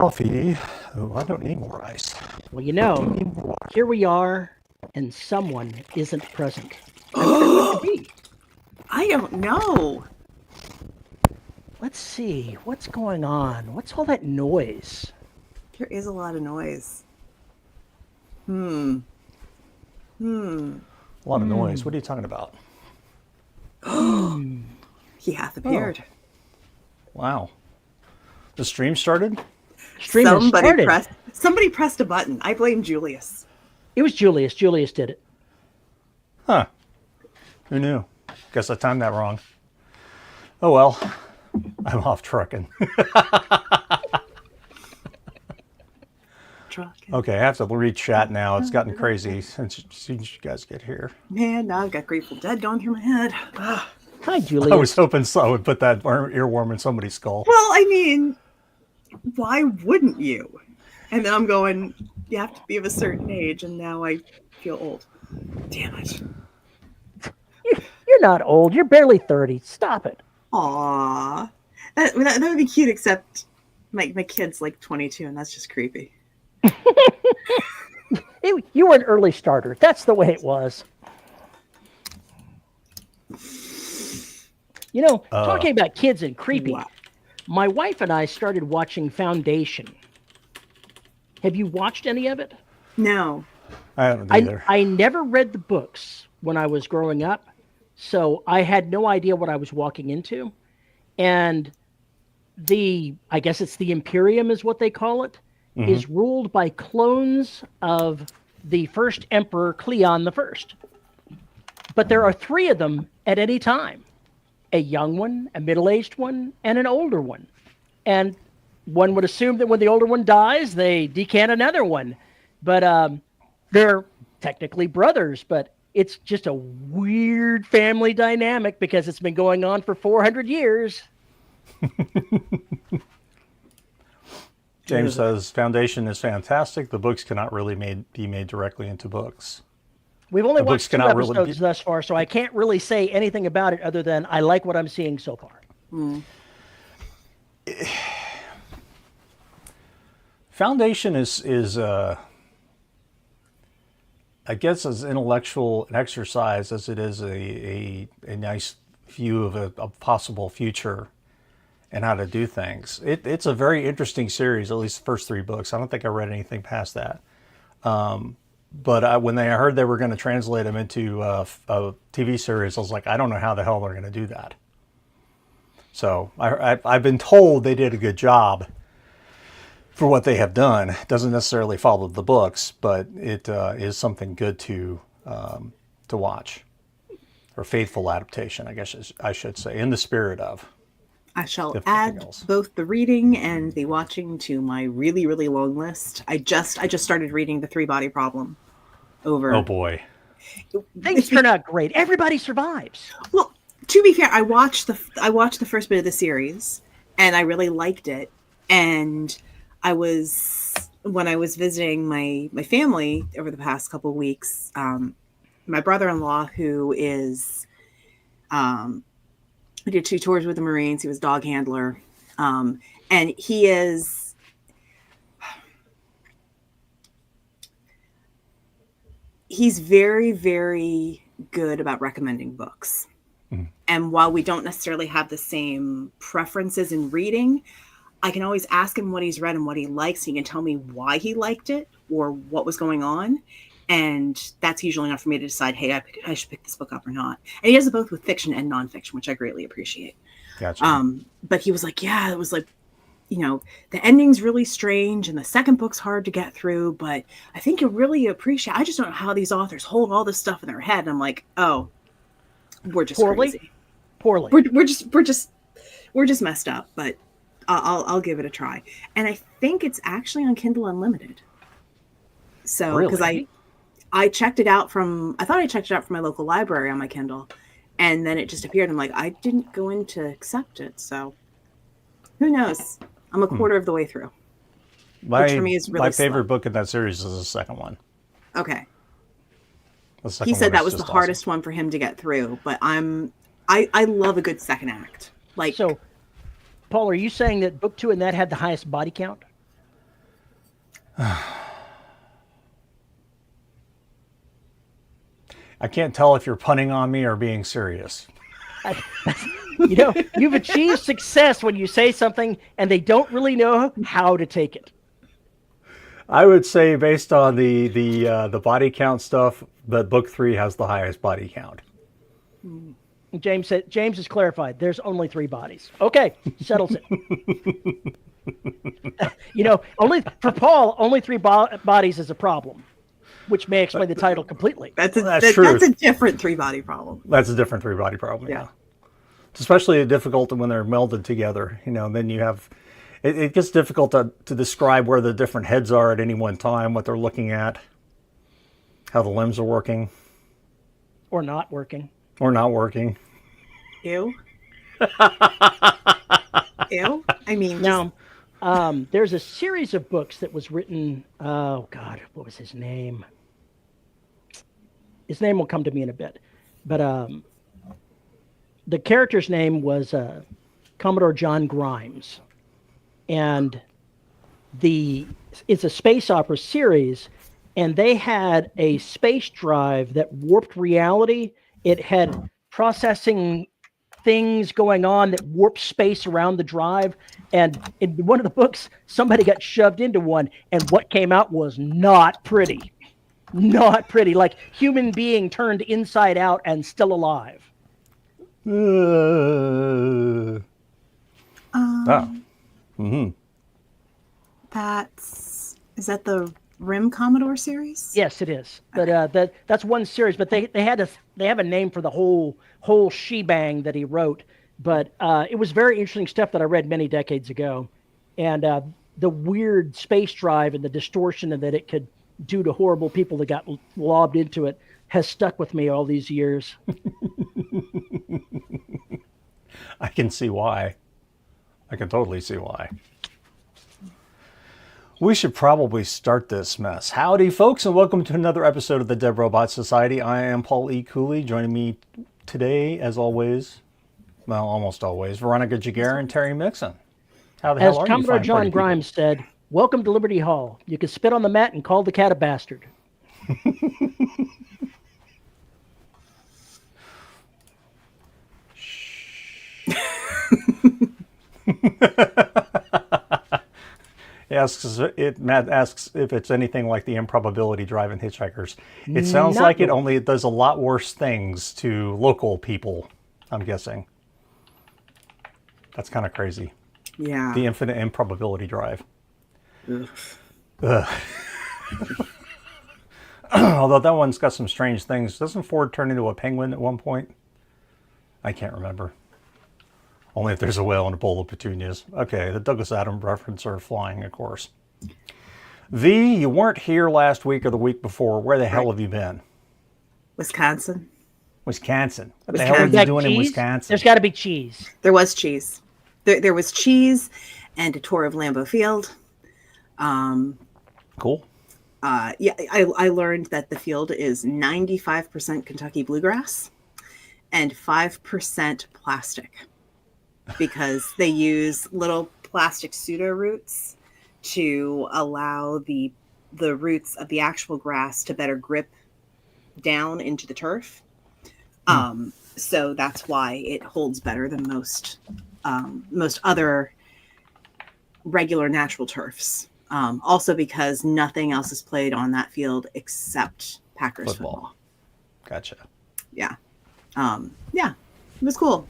Coffee. Oh, I don't need more ice. Well, here we are, and someone isn't present. I wonder who it could be. I don't know. Let's see. What's going on? What's all that noise? There is a lot of noise. A lot of noise. What are you talking about? He hath appeared. Wow. The stream started? Somebody pressed a button. I blame Julius. It was Julius. Julius did it. Huh. Who knew? Guess I timed that wrong. Oh well. I'm off trucking. Okay, I have to read chat now. It's gotten crazy since you guys get here. Man, now I've got Grateful Dead going through my head. Hi, Julius. I was hoping I would put that earworm in somebody's skull. Well, I mean, why wouldn't you? And then I'm going, you have to be of a certain age, and now I feel old. Damn it. You're not old. You're barely 30. Stop it. Aww. That would be cute, except my kid's like 22, and that's just creepy. You were an early starter. That's the way it was. Talking about kids and creepy, wow. My wife and I started watching Foundation. Have you watched any of it? No. I haven't either. I never read the books when I was growing up, so I had no idea what I was walking into. And I guess it's the Imperium is what they call it, is ruled by clones of the first Emperor Cleon the First. But there are 3 of them at any time. A young one, a middle-aged one, and an older one. And one would assume that when the older one dies, they decant another one. But they're technically brothers, but it's just a weird family dynamic because it's been going on for 400 years. James says, Foundation is fantastic. The books cannot really be made directly into books. We've only watched 2 episodes thus far, so I can't really say anything about it other than I like what I'm seeing so far. Foundation is I guess as intellectual an exercise as it is a nice view of a possible future and how to do things. It's a very interesting series, at least the first 3 books. I don't think I read anything past that. But when I heard they were going to translate them into a TV series, I was like, I don't know how the hell they're going to do that. So I've been told they did a good job for what they have done. It doesn't necessarily follow the books, but it is something good to watch. Or faithful adaptation, I guess I should say, in the spirit of. I shall add both the reading and the watching to my really, really long list. I just started reading The 3-Body Problem over. Oh boy. Things turn out great. Everybody survives. Well, to be fair, I watched the first bit of the series and I really liked it. And when I was visiting my family over the past couple of weeks, my brother-in-law, who is I did 2 tours with the Marines. He was dog handler. And he's very, very good about recommending books. And while we don't necessarily have the same preferences in reading, I can always ask him what he's read and what he likes. He can tell me why he liked it or what was going on. And that's usually enough for me to decide, hey, I should pick this book up or not. And he does it both with fiction and nonfiction, which I greatly appreciate. Gotcha. But he was like, yeah, it was like, the ending's really strange and the second book's hard to get through, but I think you'll really appreciate. I just don't know how these authors hold all this stuff in their head. And I'm like, oh, we're just crazy. Poorly. We're just messed up, but I'll give it a try. And I think it's actually on Kindle Unlimited. So, because I checked it out I thought I checked it out from my local library on my Kindle, and then it just appeared. I'm like, I didn't go in to accept it, so who knows? I'm a quarter of the way through. Which for me is really my favorite book in that series is the second one. Okay. He said that was the hardest one for him to get through, but I love a good second act. So, Paul, are you saying that book 2 and that had the highest body count? I can't tell if you're punning on me or being serious. You know, you've achieved success when you say something and they don't really know how to take it. I would say, based on the body count stuff, that book 3 has the highest body count. James has clarified. There's only 3 bodies. Okay, settles it. You know, only for Paul, only 3 bodies is a problem, which may explain the title completely. That's true. That's a different 3-body problem. That's a different 3-body problem. Yeah. It's especially difficult when they're melded together. You know, then you have. It gets difficult to describe where the different heads are at any one time, what they're looking at, how the limbs are working. Or not working. Or not working. Ew. Ew. I mean, now, there's a series of books that was written. Oh God, what was his name? His name will come to me in a bit, but the character's name was Commodore John Grimes, and it's a space opera series, and they had a space drive that warped reality. It had processing things going on that warped space around the drive. And in one of the books, somebody got shoved into one, and what came out was not pretty. Not pretty. Like human being turned inside out and still alive. Is that the Rim Commodore series? Yes, it is. But that's one series. But they have a name for the whole shebang that he wrote. But it was very interesting stuff that I read many decades ago, and the weird space drive and the distortion that it could do to horrible people that got lobbed into it has stuck with me all these years. I can see why. I can totally see why. We should probably start this mess. Howdy, folks, and welcome to another episode of the Dead Robot Society. I am Paul E. Cooley. Joining me today, as always, well, almost always, Veronica Jaguar and Terry Mixon. How the hell are you? As Commodore John Grimes said, welcome to Liberty Hall. You can spit on the mat and call the cat a bastard. Matt asks if it's anything like the improbability drive in Hitchhikers. It sounds like it, only it does a lot worse things to local people, I'm guessing. That's kind of crazy. Yeah. The infinite improbability drive. Ugh. Although that one's got some strange things. Doesn't Ford turn into a penguin at one point? I can't remember. Only if there's a whale and a bowl of petunias. Okay, the Douglas Adams reference are flying, of course. You weren't here last week or the week before. Where the hell have you been? Wisconsin. What the hell are you doing in Wisconsin? There's got to be cheese. There was cheese. There was cheese and a tour of Lambeau Field. Cool. Yeah, I learned that the field is 95% Kentucky bluegrass and 5% plastic, because they use little plastic pseudo roots to allow the roots of the actual grass to better grip down into the turf. So that's why it holds better than most other regular natural turfs. Also because nothing else is played on that field except Packers football. Gotcha. Yeah. Yeah, it was cool.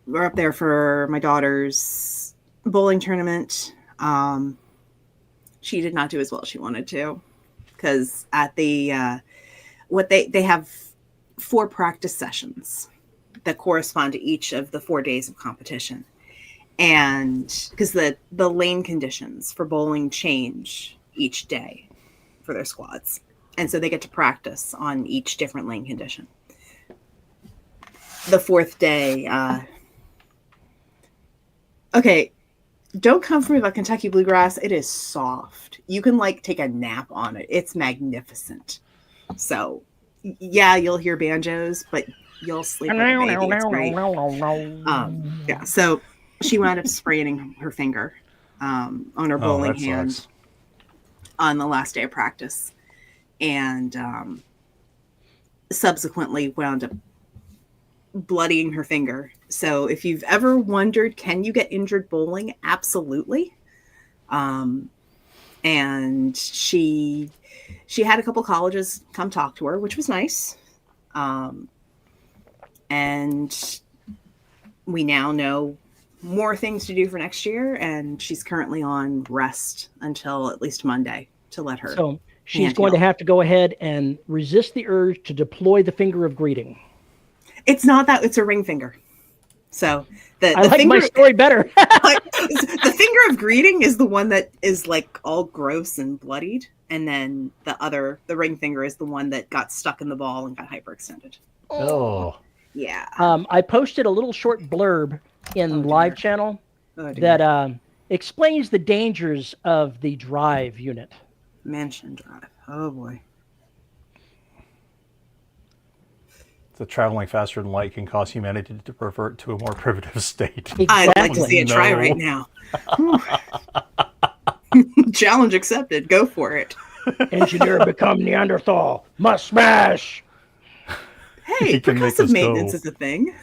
We're up there for my daughter's bowling tournament. She did not do as well as she wanted to, because at the they have 4 practice sessions that correspond to each of the 4 days of competition, and because the lane conditions for bowling change each day for their squads, and so they get to practice on each different lane condition. The 4th day. Okay, don't come for me about Kentucky bluegrass. It is soft. You can take a nap on it. It's magnificent. So, yeah, you'll hear banjos, but you'll sleep like a baby. It's great. Yeah, so she wound up spraining her finger on her bowling that hand sucks. on the last day of practice, and subsequently wound up bloodying her finger. So if you've ever wondered, can you get injured bowling? Absolutely. And she had a couple colleges come talk to her, which was nice. And we now know more things to do for next year, and she's currently on rest until at least Monday to let her. So she's going to have to go ahead and resist the urge to deploy the finger of greeting. It's not that, it's a ring finger. So I like my story better. The finger of greeting is the one that is like all gross and bloodied, and then the ring finger is the one that got stuck in the ball and got hyperextended. Oh. Yeah. I posted a little short blurb in live channel that explains the dangers of the drive unit. Mansion drive. Oh boy. The traveling faster than light can cause humanity to revert to a more primitive state. Exactly. I'd like to see it try right now. Challenge accepted. Go for it. Engineer become Neanderthal. Must smash. Hey, percussive maintenance is a thing.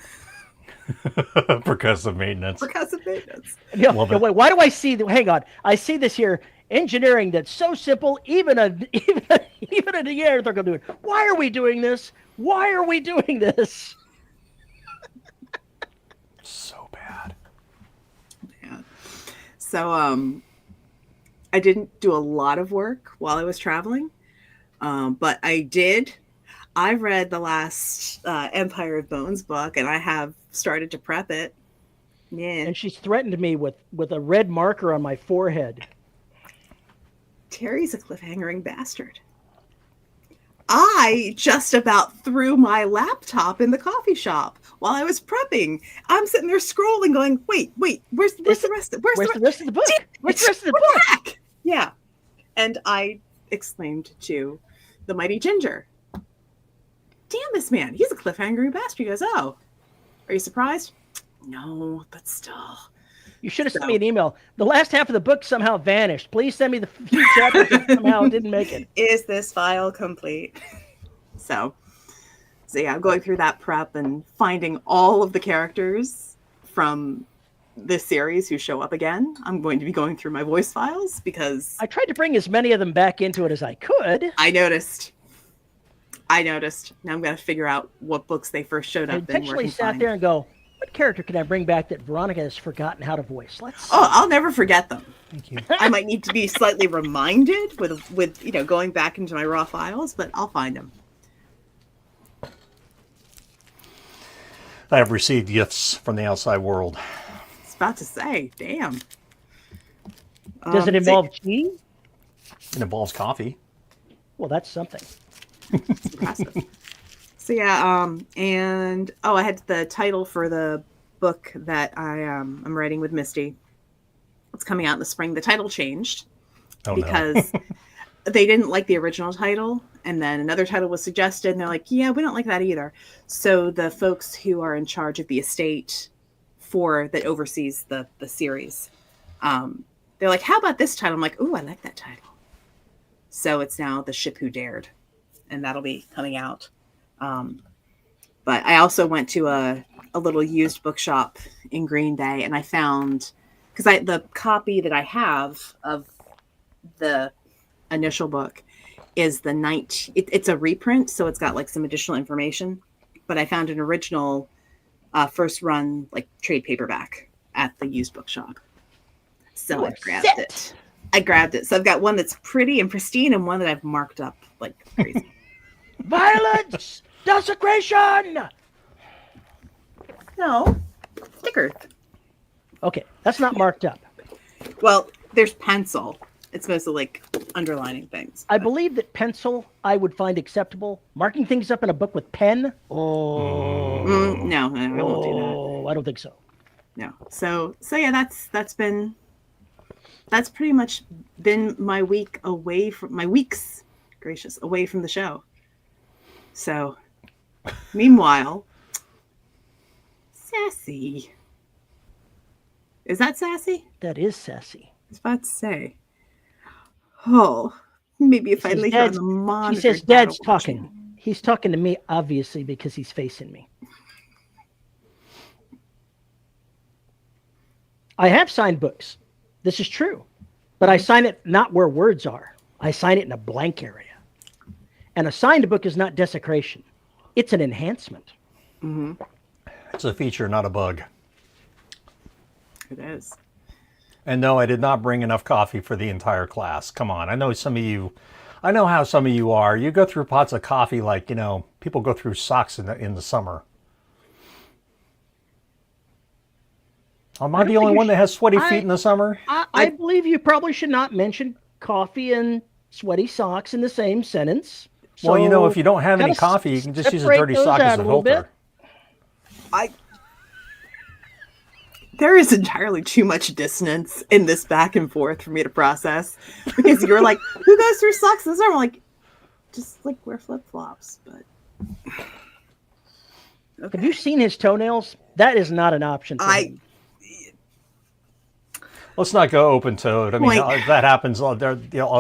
Percussive maintenance. Percussive maintenance. Wait, why do I see? Hang on, I see this here. Engineering that's so simple, even a Neanderthal can do it. Why are we doing this? Why are we doing this? So bad. Yeah. So I didn't do a lot of work while I was traveling, but I read the last Empire of Bones book, and I have started to prep it. Yeah. And she's threatened me with a red marker on my forehead. Terry's a cliffhangering bastard. I just about threw my laptop in the coffee shop while I was prepping. I'm sitting there scrolling, going, "Wait, where's the rest of the rest of the book? Where's the rest of the book?" Back? Yeah, and I exclaimed to the mighty Ginger, "Damn this man! He's a cliffhangering bastard." He goes, "Oh, are you surprised?" No, but still. You should have sent me an email. The last half of the book somehow vanished. Please send me the few chapters that somehow didn't make it. Is this file complete? So yeah, I'm going through that prep and finding all of the characters from this series who show up again. I'm going to be going through my voice files because I tried to bring as many of them back into it as I could. I noticed. Now I'm going to figure out what books they first showed up in. I intentionally sat there and go, what character can I bring back that Veronica has forgotten how to voice? Let's see. Oh, I'll never forget them. Thank you. I might need to be slightly reminded with going back into my raw files, but I'll find them. I have received gifts from the outside world. I was about to say, damn. Does it involve cheese? It involves coffee. Well, that's something. It's impressive. So yeah, and I had the title for the book that I'm writing with Misty. It's coming out in the spring. The title changed because they didn't like the original title, and then another title was suggested, and they're like, "Yeah, we don't like that either." So the folks who are in charge of the estate that oversees the series, they're like, "How about this title?" I'm like, "Ooh, I like that title." So it's now The Ship Who Dared, and that'll be coming out. But I also went to a little used bookshop in Green Bay, and I found, because the copy that I have of the initial book is it's a reprint, so it's got like some additional information, but I found an original first run like trade paperback at the used bookshop. So I grabbed it. So I've got one that's pretty and pristine and one that I've marked up like crazy. Violence! Desecration! No, stickers. Okay, that's not marked up. Well, there's pencil. It's mostly like underlining things. I believe that pencil I would find acceptable. Marking things up in a book with pen? No, I won't do that. Oh, I don't think so. No. So yeah, that's pretty much been my weeks away from the show. So, meanwhile, sassy. Is that sassy? That is sassy. was about to say, oh, maybe if I lay her on the He monitor. says, Dad'll Dad's watch talking. me. He's talking to me, obviously, because he's facing me. I have signed books. This is true. But I sign it not where words are. I sign it in a blank area. And a signed book is not desecration. It's an enhancement. It's a feature, not a bug. It is. And no, I did not bring enough coffee for the entire class. Come on. I know how some of you are. You go through pots of coffee like, people go through socks in the summer. Am I the only one that has sweaty feet in the summer? I believe you probably should not mention coffee and sweaty socks in the same sentence. Well, if you don't have any coffee, you can just use a dirty sock as a filter. There is entirely too much dissonance in this back and forth for me to process, because you're like, who goes through socks this summer? I'm like, just like wear flip-flops. But okay. Have you seen his toenails? That is not an option for him. Let's not go open-toed. I mean, if that happens, I'll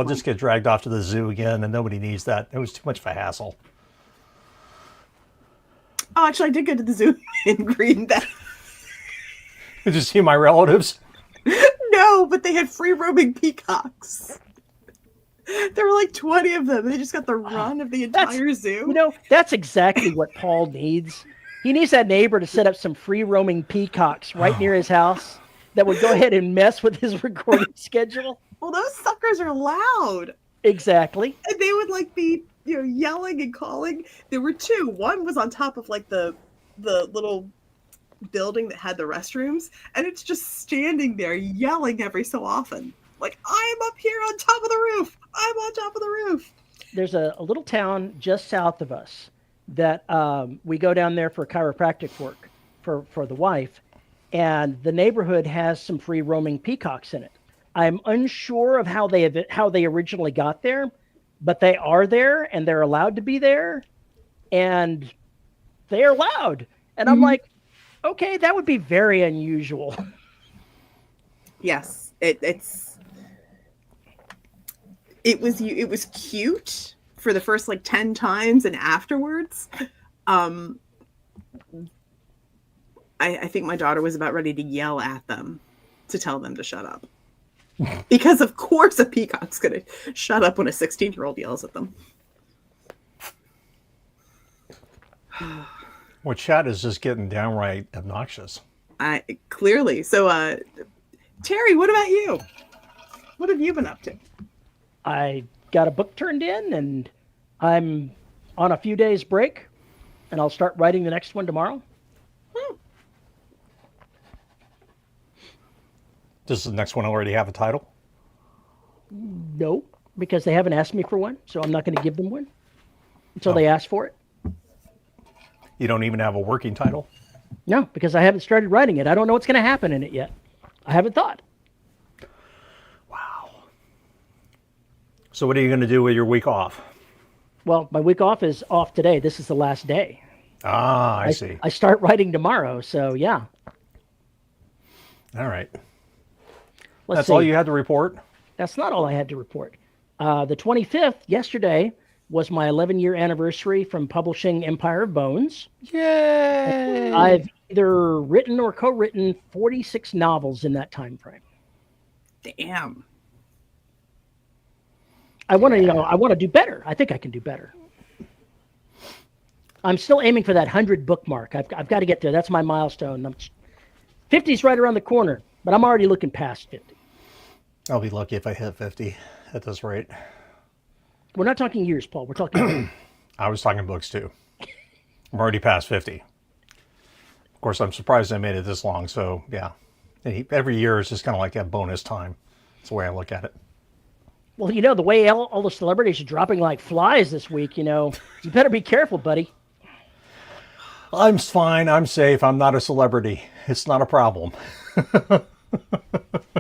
just get dragged off to the zoo again, and nobody needs that. It was too much of a hassle. Oh, actually, I did go to the zoo in Green Bay. Did you see my relatives? No, but they had free-roaming peacocks. There were like 20 of them. They just got the run of the entire zoo. That's exactly what Paul needs. He needs that neighbor to set up some free-roaming peacocks right near his house that would go ahead and mess with his recording schedule. Well, those suckers are loud. Exactly. And they would be, yelling and calling. There were two. One was on top of like the little building that had the restrooms, and it's just standing there yelling every so often. Like, I'm up here on top of the roof. I'm on top of the roof. There's a little town just south of us that we go down there for chiropractic work for the wife. And the neighborhood has some free roaming peacocks in it. I'm unsure of how they originally got there, but they are there and they're allowed to be there, and they are loud. And I'm like, okay, that would be very unusual. Yes, it was cute for the first 10 times, and afterwards, I think my daughter was about ready to yell at them to tell them to shut up. Because, of course, a peacock's going to shut up when a 16-year-old yells at them. Well, chat is just getting downright obnoxious. Clearly. So, Terry, what about you? What have you been up to? I got a book turned in, and I'm on a few days break, and I'll start writing the next one tomorrow. Does the next one already have a title? No, because they haven't asked me for one, so I'm not going to give them one until they ask for it. You don't even have a working title? No, because I haven't started writing it. I don't know what's going to happen in it yet. I haven't thought. Wow. So what are you going to do with your week off? Well, my week off is off today. This is the last day. Ah, I see. I start writing tomorrow, so yeah. All right. That's all you had to report? That's not all I had to report. The 25th, yesterday, was my 11-year anniversary from publishing Empire of Bones. Yay! I've either written or co-written 46 novels in that time frame. Damn. I want to do better. I think I can do better. I'm still aiming for that 100 book mark. I've got to get there. That's my milestone. 50's right around the corner, but I'm already looking past 50. I'll be lucky if I hit 50 at this rate. We're not talking years, Paul. We're talking... I was talking books, too. I'm already past 50. Of course, I'm surprised I made it this long, so yeah. Every year is just kind of like that bonus time. That's the way I look at it. Well, the way all the celebrities are dropping like flies this week, you better be careful, buddy. I'm fine. I'm safe. I'm not a celebrity. It's not a problem.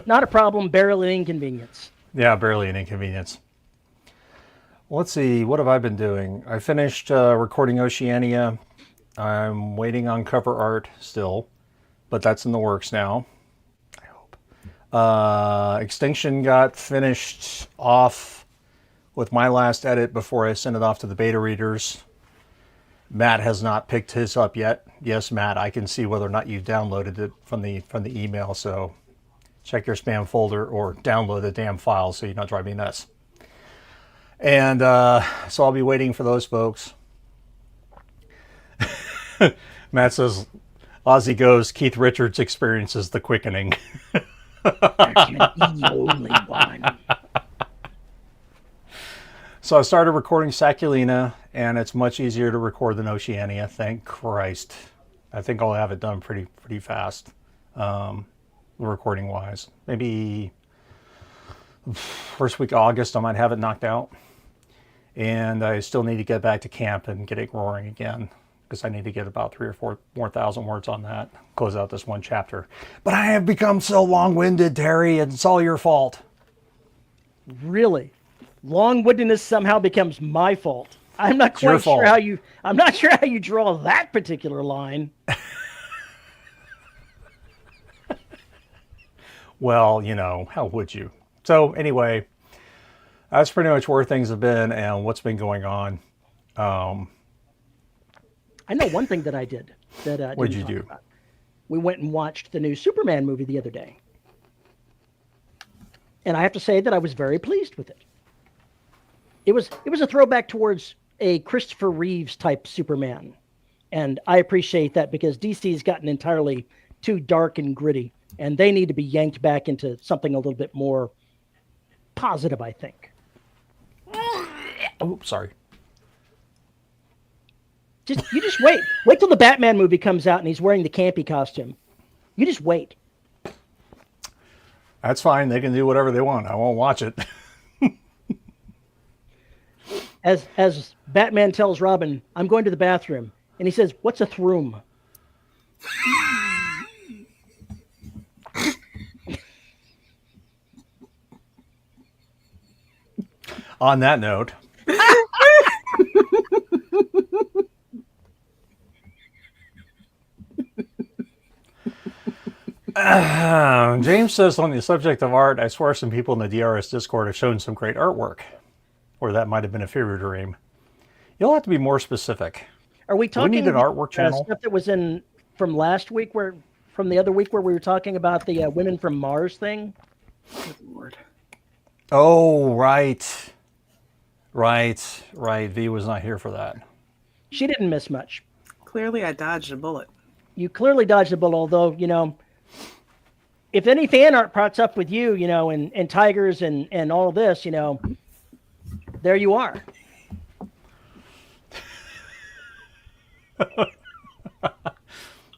Not a problem, barely an inconvenience. Yeah, barely an inconvenience. Let's see. What have I been doing? I finished recording Oceania. I'm waiting on cover art still, but that's in the works now, I hope. Extinction got finished off with my last edit before I sent it off to the beta readers. Matt has not picked his up yet. Yes, Matt, I can see whether or not you downloaded it from the email, so check your spam folder or download the damn file so you're not driving me nuts. And so I'll be waiting for those folks. Matt says, Ozzy goes, Keith Richards experiences the quickening. There can be only one. So I started recording Saculina, and it's much easier to record than Oceania, thank Christ. I think I'll have it done pretty fast, recording wise. Maybe first week of August I might have it knocked out. And I still need to get back to camp and get it roaring again, because I need to get about 3,000 or 4,000 words on that, close out this one chapter. But I have become so long-winded, Terry, and it's all your fault. Really? Long-windedness somehow becomes my fault. I'm not your quite sure fault. how you. I'm not sure how you draw that particular line. Well, you know, how would you? So anyway, that's pretty much where things have been and what's been going on. I know one thing that I did. What'd you do? About. We went and watched the new Superman movie the other day, and I have to say that I was very pleased with it. It was a throwback towards a Christopher Reeves type Superman, and I appreciate that because DC's gotten entirely too dark and gritty, and they need to be yanked back into something a little bit more positive, I think. Oh, sorry. You just wait. Wait till the Batman movie comes out and he's wearing the campy costume. You just wait. That's fine. They can do whatever they want. I won't watch it. As Batman tells Robin, I'm going to the bathroom. And he says, what's a throom? On that note. James says, on the subject of art, I swear some people in the DRS Discord have shown some great artwork. Or that might have been a fever dream. You'll have to be more specific. Are we talking need an artwork channel? Stuff that was in from last week, from the other week where we were talking about the Women from Mars thing? Good Lord. Oh, right. Right. V was not here for that. She didn't miss much. Clearly, I dodged a bullet. You clearly dodged the bullet, although, if any fan art pops up with you, and tigers and all of this, there you are.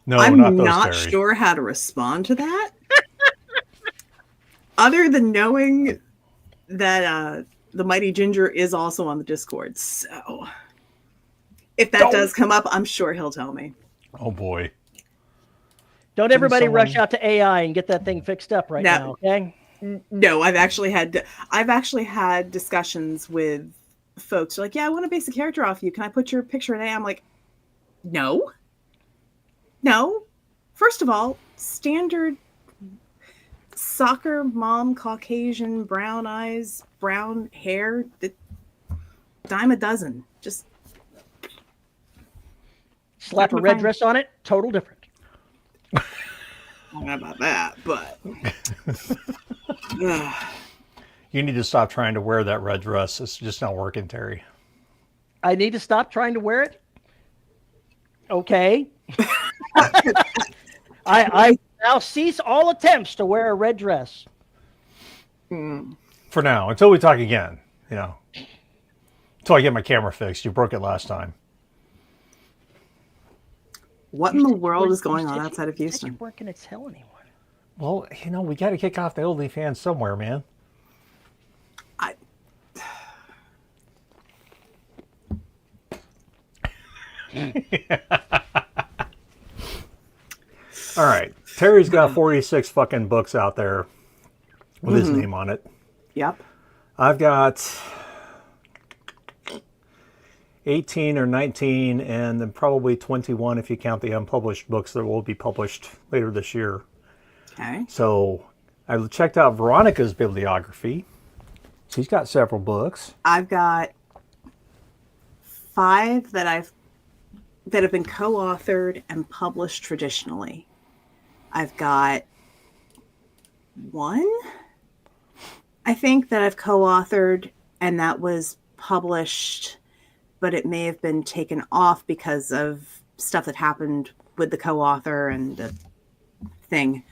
No, I'm not those, not Terry. sure how to respond to that. Other than knowing that the Mighty Ginger is also on the Discord. So if that does come up, I'm sure he'll tell me. Oh, boy. Don't everybody rush out to AI and get that thing fixed up right now, okay? No, I've actually had discussions with folks who are like, yeah, I want to base a character off you. Can I put your picture in AI? I'm like, no. First of all, standard soccer mom, Caucasian, brown eyes, brown hair, dime a dozen. Just slap a red dress on it, total different. I don't know about that, but You need to stop trying to wear that red dress. It's just not working, Terry. I need to stop trying to wear it? Okay. I now cease all attempts to wear a red dress. For now, until we talk again, Until I get my camera fixed. You broke it last time. what in the world is going on outside of Houston? You weren't going to tell anyone. Well, we got to kick off the OnlyFans somewhere, man. All right. Terry's got 46 fucking books out there with his name on it. Yep. I've got 18 or 19 and then probably 21 if you count the unpublished books that will be published later this year. Okay. So I checked out Veronica's bibliography. She's got several books. I've got 5 that have been co-authored and published traditionally. I've got 1, I think, that I've co-authored and that was published, but it may have been taken off because of stuff that happened with the co-author and the thing,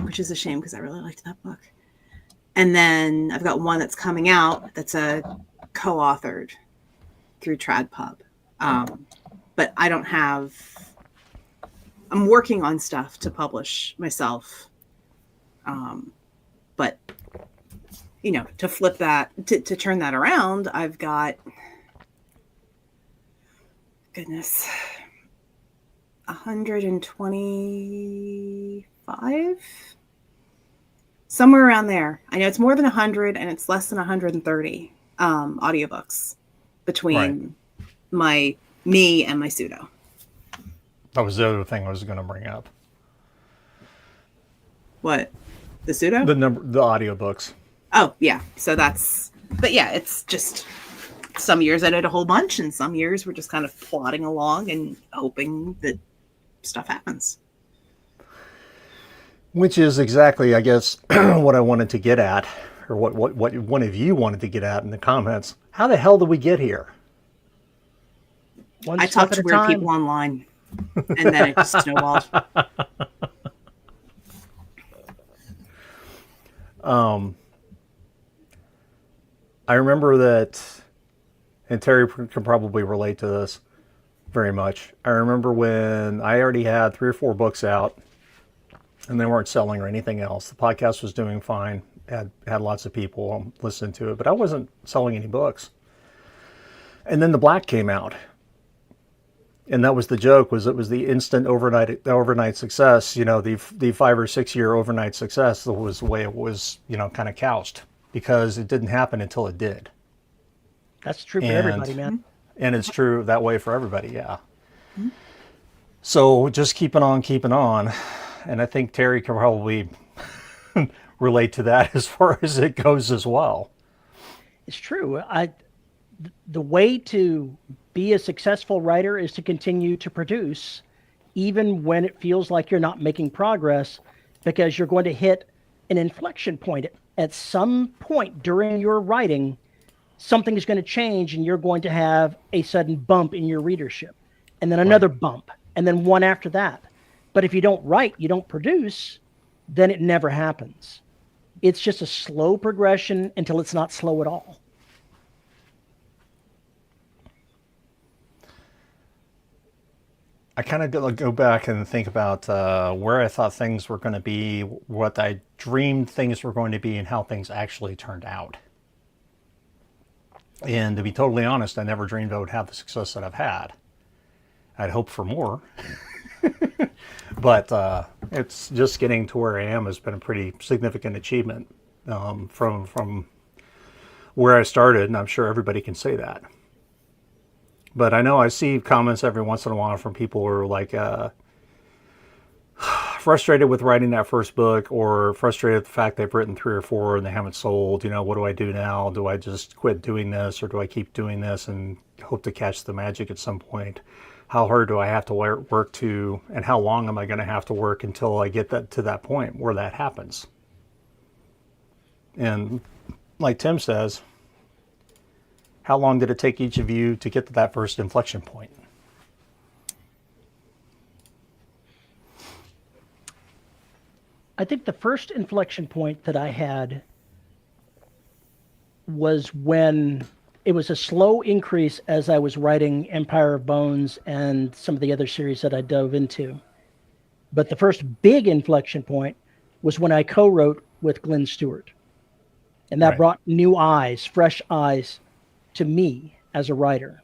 which is a shame because I really liked that book. And then I've got 1 that's coming out that's a co-authored through TradPub. But I don't have, I'm working on stuff to publish myself. But, you know, to flip that, to turn that around, I've got, goodness, 125? Somewhere around there. I know it's more than 100 and it's less than 130 audiobooks between me and my pseudo. That was the other thing I was going to bring up. What? The pseudo? The audiobooks. Oh, yeah. So that's, but yeah, it's just some years I did a whole bunch and some years we're just kind of plodding along and hoping that stuff happens. Which is exactly, I guess, what I wanted to get at, or what one of you wanted to get at in the comments. How the hell did we get here? One I step talked at to a weird time. people online and then it just snowballed. I remember that, and Terry can probably relate to this very much. I remember when I already had 3 or 4 books out and they weren't selling or anything else. The podcast was doing fine, had lots of people listening to it, but I wasn't selling any books. And then The Black came out. And that was the joke, was it was the instant overnight success, you know, the 5 or 6 year overnight success. That was the way it was, you know, kind of couched, because it didn't happen until it did. That's true for everybody, man. And it's true that way for everybody, yeah. Mm-hmm. So just keeping on. And I think Terry can probably relate to that as far as it goes as well. It's true. The way to be a successful writer is to continue to produce, even when it feels like you're not making progress, because you're going to hit an inflection point. At some point during your writing, something is going to change and you're going to have a sudden bump in your readership, and then another bump, and then one after that. But if you don't write, you don't produce, then it never happens. It's just a slow progression until it's not slow at all. I kind of go back and think about where I thought things were going to be, what I dreamed things were going to be, and how things actually turned out. And to be totally honest, I never dreamed I would have the success that I've had. I'd hoped for more. But it's just getting to where I am has been a pretty significant achievement from where I started, and I'm sure everybody can say that. But I know I see comments every once in a while from people who are like frustrated with writing that first book, or frustrated with the fact they've written 3 or 4 and they haven't sold. You know, what do I do now? Do I just quit doing this, or do I keep doing this and hope to catch the magic at some point? How hard do I have to work to, and how long am I going to have to work until I get to that point where that happens? And like Tim says, how long did it take each of you to get to that first inflection point? I think the first inflection point that I had was when it was a slow increase as I was writing Empire of Bones and some of the other series that I dove into. But the first big inflection point was when I co-wrote with Glenn Stewart. And that brought new eyes, fresh eyes to me as a writer.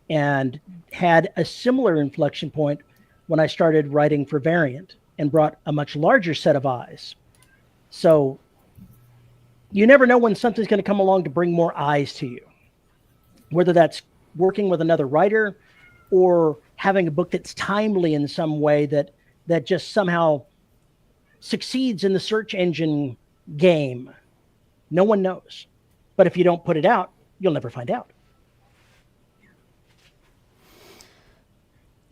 And had a similar inflection point when I started writing for Variant and brought a much larger set of eyes. So you never know when something's going to come along to bring more eyes to you, whether that's working with another writer or having a book that's timely in some way that just somehow succeeds in the search engine game? No one knows. But if you don't put it out, you'll never find out.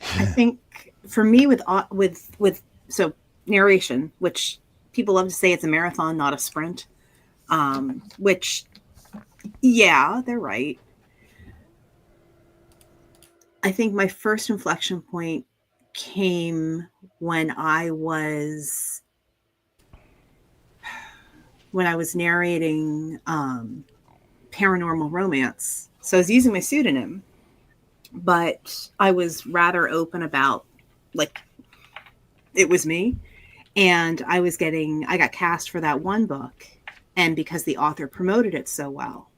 I think for me with so narration, which people love to say it's a marathon, not a sprint, which, yeah, they're right. I think my first inflection point came when I was narrating paranormal romance. So I was using my pseudonym, but I was rather open about, like, it was me. And I got cast for that one book. And because the author promoted it so well,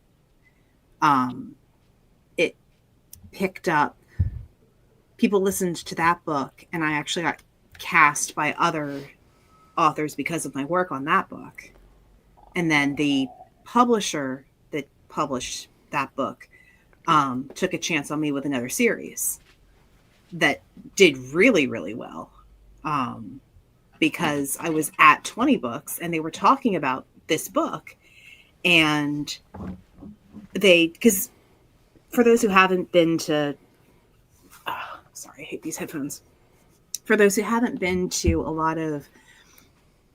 it picked up, people listened to that book, and I actually got cast by other authors because of my work on that book. And then the publisher that published that book took a chance on me with another series that did really, really well, because I was at 20 books and they were talking about this book. And because for those who haven't been to, sorry, I hate these headphones. For those who haven't been to a lot of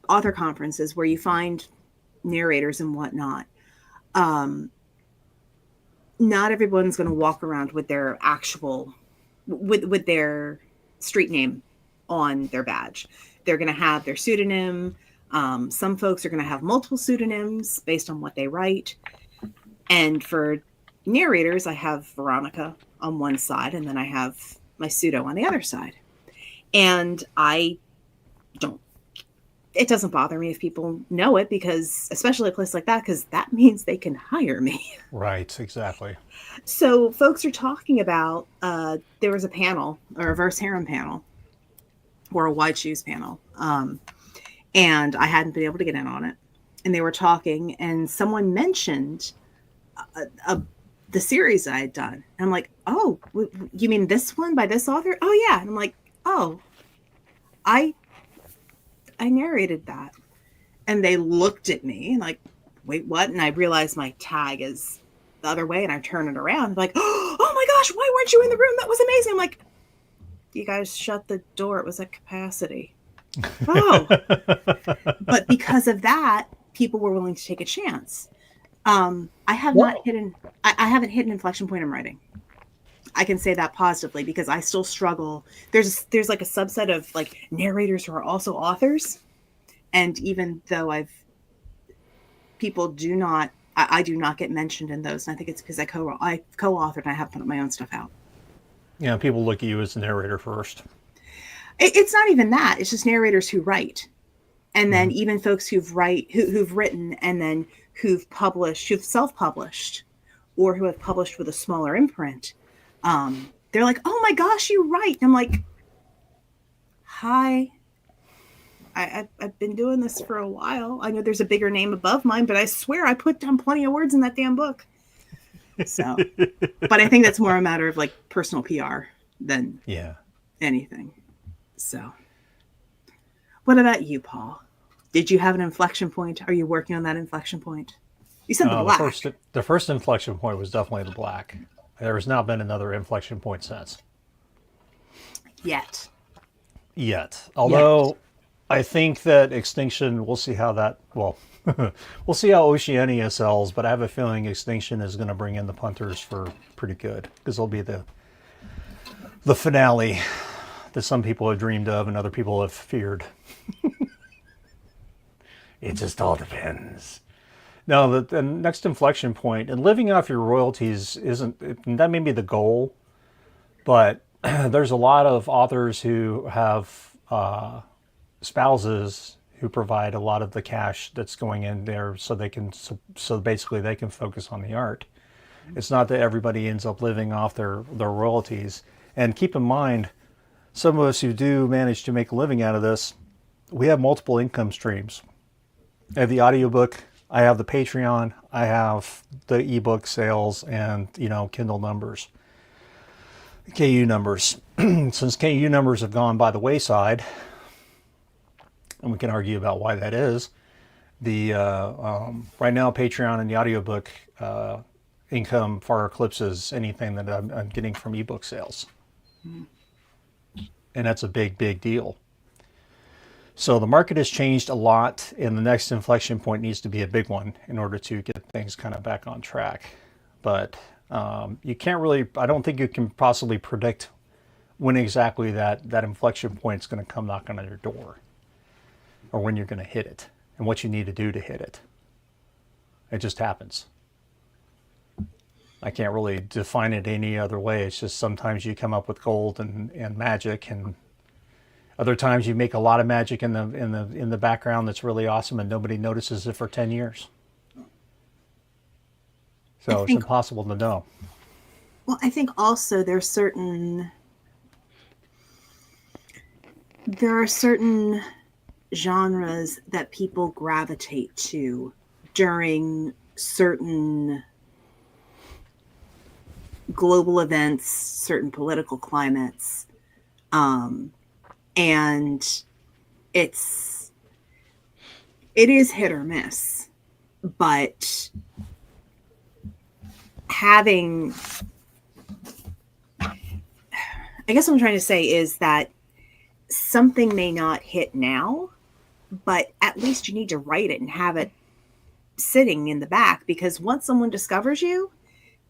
author conferences where you find narrators and whatnot, not everyone's going to walk around with their actual, with their street name on their badge. They're going to have their pseudonym. Some folks are going to have multiple pseudonyms based on what they write. And for narrators, I have Veronica on one side, and then I have my pseudo on the other side. And it doesn't bother me if people know it, because especially a place like that, because that means they can hire me. Right, exactly. So folks are talking about, there was a panel, a reverse harem panel, or a wide shoes panel. And I hadn't been able to get in on it. And they were talking, and someone mentioned the series I had done. And I'm like, oh, you mean this one by this author? Oh yeah. And I'm like, oh, I narrated that. And they looked at me and like, wait, what? And I realized my tag is the other way, and I turn it around like, oh my gosh, why weren't you in the room? That was amazing. I'm like, you guys shut the door. It was at capacity. Oh, but because of that, people were willing to take a chance. I haven't hit an inflection point in writing. I can say that positively, because I still struggle. There's like a subset of like narrators who are also authors. And even though I do not get mentioned in those. And I think it's because I co-authored and I have put my own stuff out. Yeah, people look at you as the narrator first. It's not even that. It's just narrators who write. And then even folks who've written and then who've self-published, or who have published with a smaller imprint. They're like, oh my gosh, you write. And I'm like, hi, I've been doing this for a while. I know there's a bigger name above mine, but I swear I put down plenty of words in that damn book. So, but I think that's more a matter of like personal PR than anything. So, what about you, Paul? Did you have an inflection point? Are you working on that inflection point? You said the black. The first inflection point was definitely the black. There has not been another inflection point since. Yet. Although I think that Extinction, we'll see how that, we'll see how Oceania sells, but I have a feeling Extinction is going to bring in the punters for pretty good, because it'll be the finale that some people have dreamed of and other people have feared. It just all depends. No, the next inflection point, and living off your royalties that may be the goal, but there's a lot of authors who have spouses who provide a lot of the cash that's going in there, so basically they can focus on the art. It's not that everybody ends up living off their royalties. And keep in mind, some of us who do manage to make a living out of this, we have multiple income streams. I have the audiobook, I have the Patreon, I have the ebook sales, and Kindle numbers, KU numbers. Since KU numbers have gone by the wayside, and we can argue about why that is. The right now, Patreon and the audiobook income far eclipses anything that I'm getting from ebook sales. And that's a big, big deal. So the market has changed a lot, and the next inflection point needs to be a big one in order to get things kind of back on track. But you can't really, I don't think you can possibly predict when exactly that inflection point is going to come knocking on your door, or when you're going to hit it, and what you need to do to hit it. It just happens. I can't really define it any other way. It's just sometimes you come up with gold and magic, and other times you make a lot of magic in the background that's really awesome, and nobody notices it for 10 years. So it's impossible to know. Well, I think also there are certain genres that people gravitate to during certain global events, certain political climates. And it is hit or miss, but I guess what I'm trying to say is that something may not hit now, but at least you need to write it and have it sitting in the back, because once someone discovers you,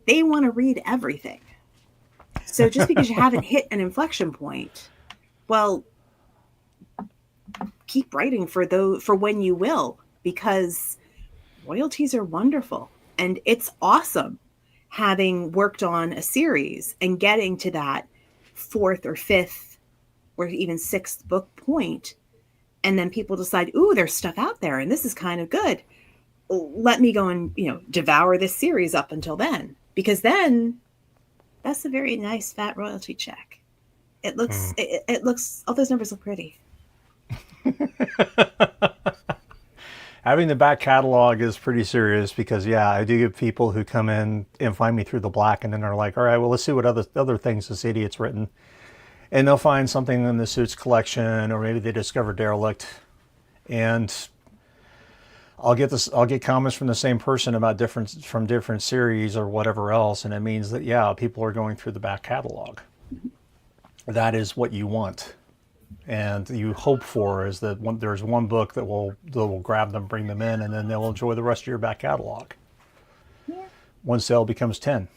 they want to read everything. So just because you haven't hit an inflection point, well, keep writing for when you will, because royalties are wonderful, and it's awesome having worked on a series and getting to that 4th or 5th or even 6th book point, and then people decide, ooh, there's stuff out there and this is kind of good, let me go and devour this series up until then, because then that's a very nice fat royalty check. It looks it looks, all those numbers look pretty. Having the back catalog is pretty serious, because I do get people who come in and find me through the black, and then they're like, all right, well, let's see what other things this idiot's written. And they'll find something in the Suits collection, or maybe they discover Derelict, and I'll get comments from the same person about different series or whatever else, and it means that people are going through the back catalog. That is what you want. And you hope for is that there's one book that will grab them, bring them in, and then they'll enjoy the rest of your back catalog. Yeah. One sale becomes 10,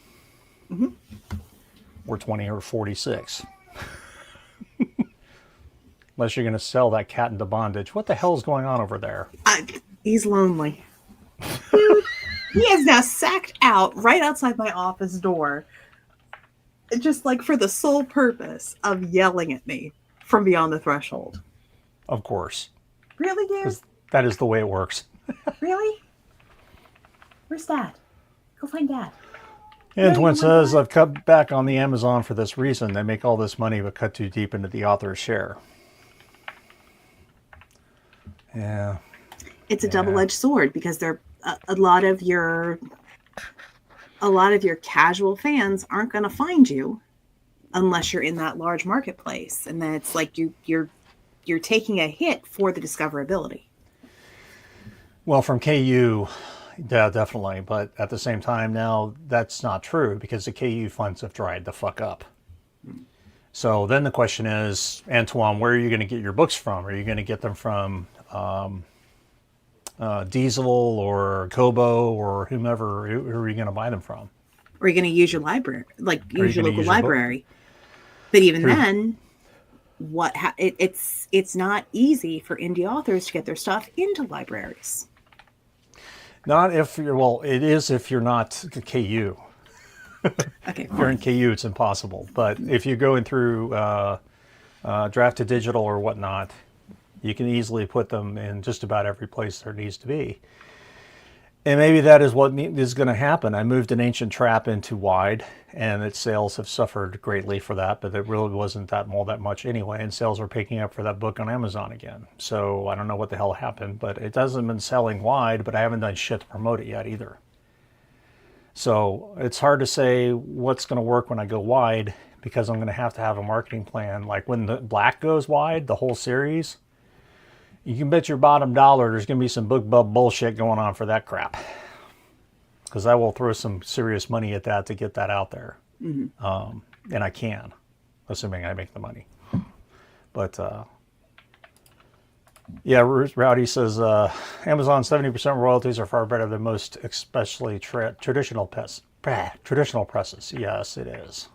or 20, or 46. Unless you're going to sell that cat into bondage. What the hell is going on over there? He's lonely. Dude, he is now sacked out right outside my office door, just like for the sole purpose of yelling at me from beyond the threshold. Of course. Really, dude? That is the way it works. Really? Where's Dad? Go find Dad. Antoine says, I've cut back on the Amazon for this reason. They make all this money but cut too deep into the author's share. Yeah. It's a double-edged sword, because they're a lot of your casual fans aren't going to find you unless you're in that large marketplace, and then it's like you're taking a hit for the discoverability. Well, from KU, yeah, definitely, but at the same time now that's not true, because the KU funds have dried the fuck up. So then the question is, Antoine, where are you going to get your books from? Are you going to get them from Diesel or Kobo or whomever? Who are you going to buy them from? Or are you going to use your library, use your local library? But even then, it's not easy for indie authors to get their stuff into libraries. Not if you're, well, it is if you're not KU. Okay. If you're in KU, it's impossible. But if you're going through Draft to Digital or whatnot, you can easily put them in just about every place there needs to be. And maybe that is what is going to happen. I moved an Ancient Trap into wide, and its sales have suffered greatly for that, but it really wasn't all that much anyway, and sales are picking up for that book on Amazon again. So I don't know what the hell happened, but it hasn't been selling wide, but I haven't done shit to promote it yet either. So it's hard to say what's going to work when I go wide, because I'm going to have a marketing plan. Like when the Black goes wide, the whole series, You can bet your bottom dollar there's going to be some book bub bullshit going on for that crap. Because I will throw some serious money at that to get that out there. And I can, assuming I make the money. But, yeah, Rowdy says, Amazon 70% royalties are far better than most, especially traditional presses. Yes, it is.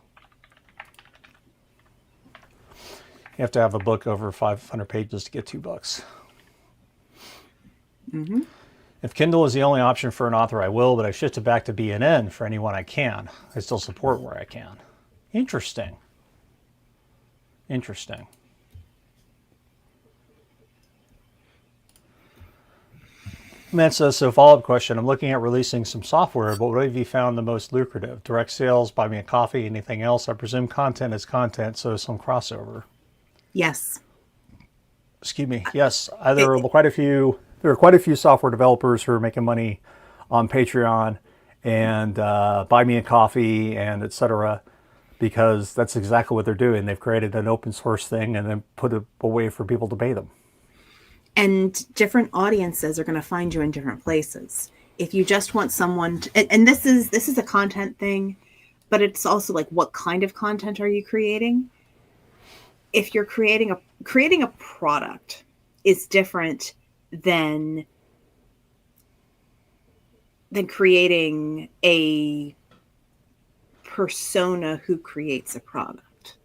You have to have a book over 500 pages to get $2. If Kindle is the only option for an author, I will, but I shifted back to BNN for anyone I can. I still support where I can. Interesting. Matt says, so follow-up question. I'm looking at releasing some software, but what have you found the most lucrative? Direct sales, buy me a coffee, anything else? I presume content is content, so some crossover. Yes. Excuse me. Yes, there are quite a few software developers who are making money on Patreon and buy me a coffee and etc. because that's exactly what they're doing. They've created an open source thing and then put a way for people to pay them. And different audiences are going to find you in different places. If you just want someone to, and this is a content thing, but it's also like, what kind of content are you creating? If you're creating a product is different than creating a persona who creates a product.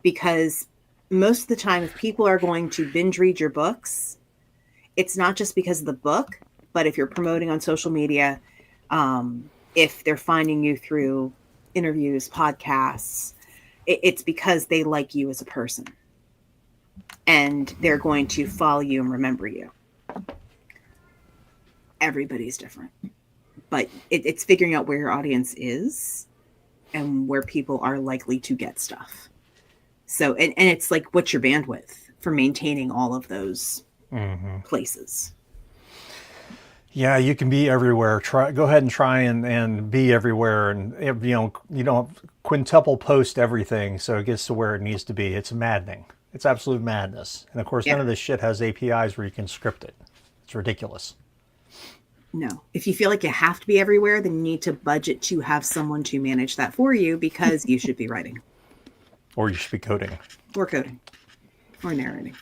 Because most of the time, if people are going to binge read your books, it's not just because of the book, but if you're promoting on social media, if they're finding you through interviews, podcasts, it's because they like you as a person. And they're going to follow you and remember you. Everybody's different. But it's figuring out where your audience is and where people are likely to get stuff. So, and it's like, what's your bandwidth for maintaining all of those places? Yeah, you can be everywhere. Go ahead and try and be everywhere, and you don't quintuple post everything so it gets to where it needs to be. It's maddening. It's absolute madness. And of course, none of this shit has APIs where you can script it. It's ridiculous. No. If you feel like you have to be everywhere, then you need to budget to have someone to manage that for you, because you should be writing. Or you should be coding. Or coding. Or narrating.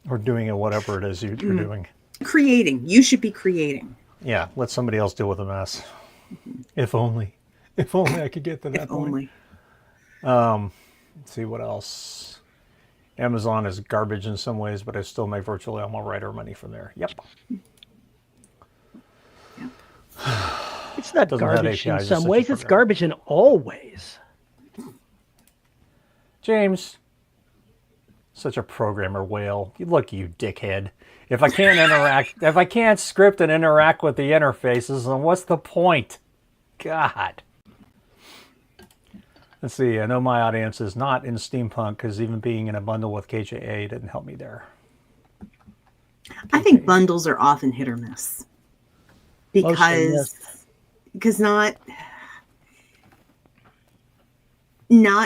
Or doing it, whatever it is you're doing. Creating. You should be creating. Yeah, let somebody else deal with the mess. If only I could get to that point. Let's see what else. Amazon is garbage in some ways, but I still make virtually all my writer money from there. Yep. It's not garbage in some ways. It's garbage in all ways. James, such a programmer whale. Look, you dickhead. If I can't script and interact with the interfaces, then what's the point? God. Let's see. I know my audience is not in steampunk, because even being in a bundle with KJA didn't help me there. I think bundles are often hit or miss. Because not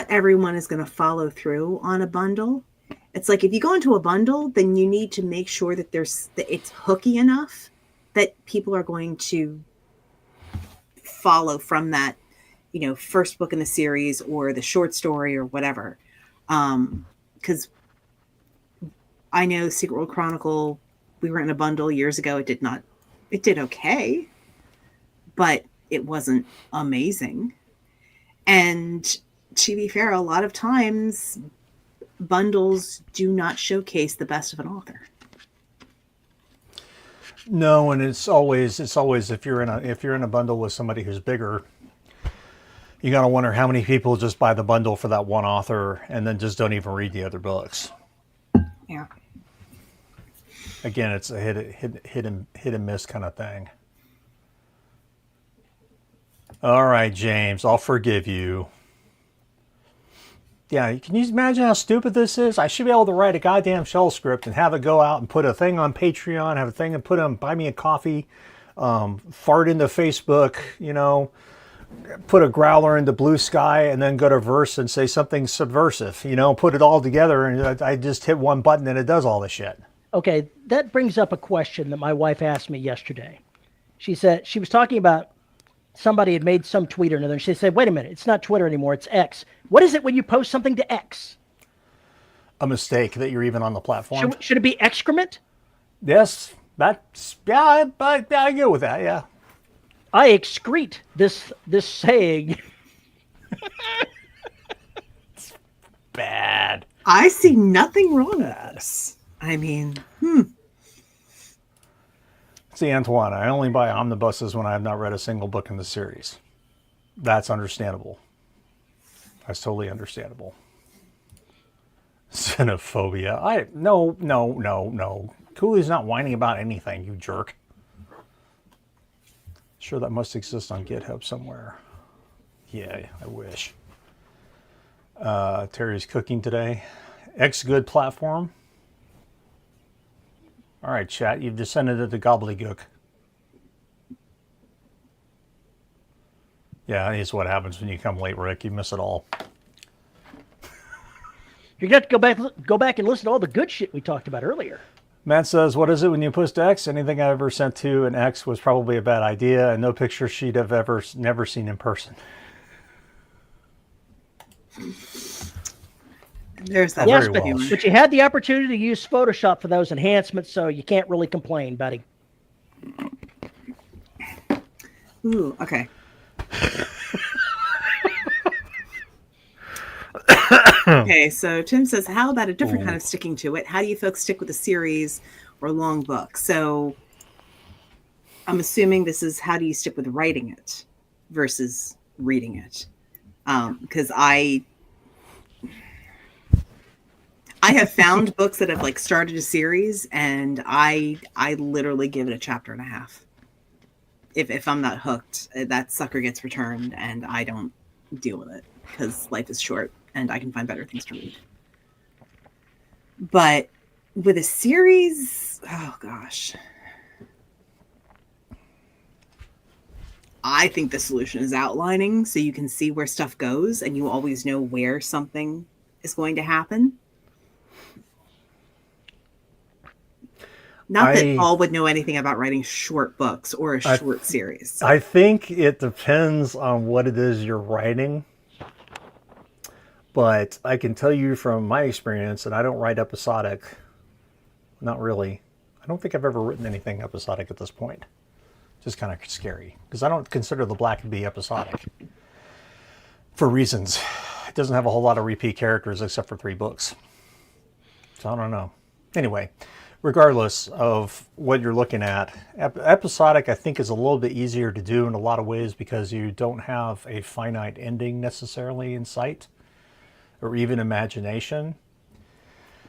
everyone is going to follow through on a bundle. It's like, if you go into a bundle, then you need to make sure that it's hooky enough that people are going to follow from that, first book in the series or the short story or whatever. Because I know Secret World Chronicle, we were in a bundle years ago. It did okay, but it wasn't amazing. And to be fair, a lot of times bundles do not showcase the best of an author. No, and it's always if you're in a bundle with somebody who's bigger, you gotta wonder how many people just buy the bundle for that one author and then just don't even read the other books. Yeah. Again, it's a hit and miss kind of thing. All right, James, I'll forgive you. Yeah, can you imagine how stupid this is? I should be able to write a goddamn shell script and have it go out and put a thing on Patreon, have a thing and put on Buy Me a Coffee, fart into Facebook, put a growler into Blue Sky, and then go to Verse and say something subversive, put it all together, and I just hit one button and it does all the shit. Okay, that brings up a question that my wife asked me yesterday. She said she was talking about somebody had made some tweet or another, and she said, "Wait a minute, it's not Twitter anymore; it's X. What is it when you post something to X? A mistake that you're even on the platform. Should it be excrement? Yes, that's I go with that. Yeah, I excrete this saying." bad. I see nothing wrong with this. I mean, See, Antoine, I only buy omnibuses when I have not read a single book in the series. That's understandable. That's totally understandable. Xenophobia. No. Cooley's not whining about anything, you jerk. Sure, that must exist on GitHub somewhere. Yeah, I wish. Terry's cooking today. X-Good platform. All right, chat, you've descended into gobbledygook. Yeah, it's what happens when you come late, Rick. You miss it all. You're gonna have to go back and listen to all the good shit we talked about earlier. Matt says, what is it when you post X? Anything I ever sent to an X was probably a bad idea, and no picture she'd have never seen in person. there's that. Yes, very Welsh. but you had the opportunity to use Photoshop for those enhancements, so you can't really complain, buddy. Ooh, okay. Okay, so Tim says, how about a different kind of sticking to it? How do you folks stick with a series or long book? So I'm assuming this is how do you stick with writing it versus reading it? Because I have found books that have like started a series, and I literally give it a chapter and a half. If I'm not hooked, that sucker gets returned, and I don't deal with it because life is short and I can find better things to read. But with a series, oh gosh. I think the solution is outlining so you can see where stuff goes and you always know where something is going to happen. Not that Paul would know anything about writing short books or a short series. I think it depends on what it is you're writing. But I can tell you from my experience, and I don't write episodic. Not really. I don't think I've ever written anything episodic at this point. Just kind of scary. Because I don't consider the Black to be episodic. For reasons. It doesn't have a whole lot of repeat characters except for 3 books. So I don't know. Anyway, regardless of what you're looking at, episodic I think is a little bit easier to do in a lot of ways because you don't have a finite ending necessarily in sight. Or even imagination.